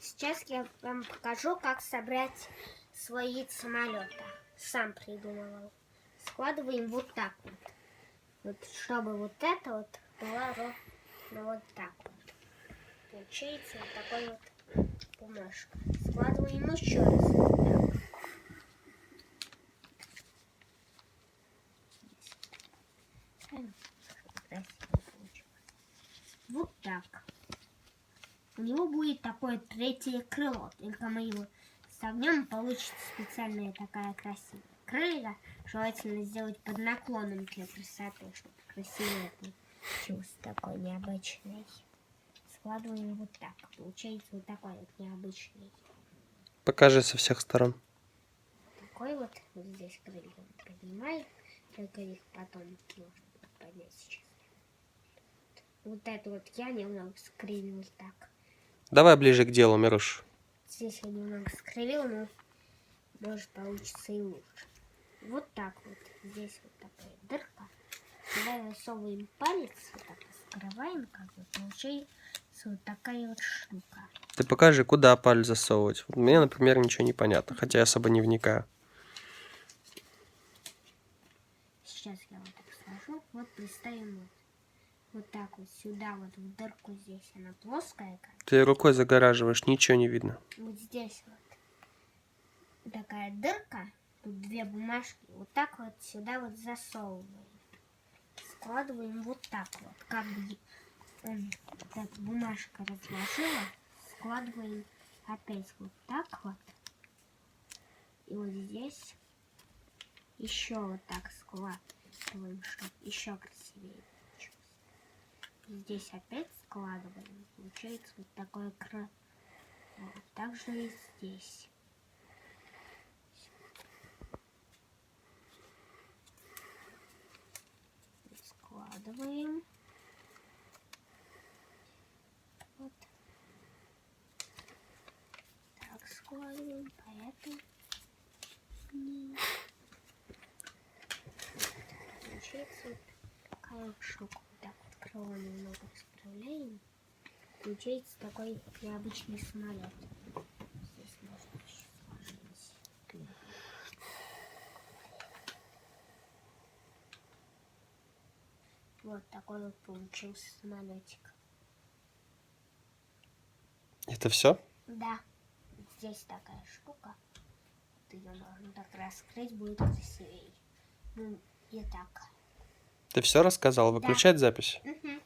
Сейчас я вам покажу, как собрать свой вид самолета. Сам придумывал. Складываем вот так вот. Вот, чтобы вот это вот было ровно вот так вот. Получается вот такой вот бумажка. Складываем еще раз вот так. Красиво получилось. Вот так. У него будет такое третье крыло, только мы его согнем, получится специальная такая красивая крылья. Желательно сделать под наклоном для красоты, чтобы красивее получился такой необычный. Складываем вот так. Получается вот такой вот необычный. Покажи со всех сторон. Такой вот здесь крылья поднимаем, только их потом можно поднять сейчас. Вот это вот я немного скривил так. Давай ближе к делу, Мируш. Здесь я немного скривил, но может получится и лучше. Вот так вот. Здесь вот такая дырка. Сюда засовываем палец, вот так скрываем, как бы получается вот такая вот штука. Ты покажи, куда палец засовывать. Мне, например, ничего не понятно, хотя я особо не вникаю. Сейчас я вот так сложу. Вот представим вот так вот сюда, вот в дырку здесь. Она плоская. Ты рукой загораживаешь, ничего не видно. Вот здесь вот такая дырка. Тут две бумажки. Вот так вот сюда вот засовываем. Складываем вот так вот. Как бы так бумажка разложила. Складываем опять вот так вот. И вот здесь еще вот так складываем, чтобы еще красивее получилось. Здесь опять складываем. Получается вот такое крыло. Вот. Также и здесь. Складываем. Вот. Так складываем. Поэтому получается вот такая вот штука. Вот так вот крыло немного расправляем. Получается такой необычный самолет. Здесь можно еще сложить. Вот такой вот получился самолетик. Это все? Да. Здесь такая штука. Вот ее можно так раскрыть, будет красивее. Ну, и так. Ты все рассказал? Выключать запись? Угу.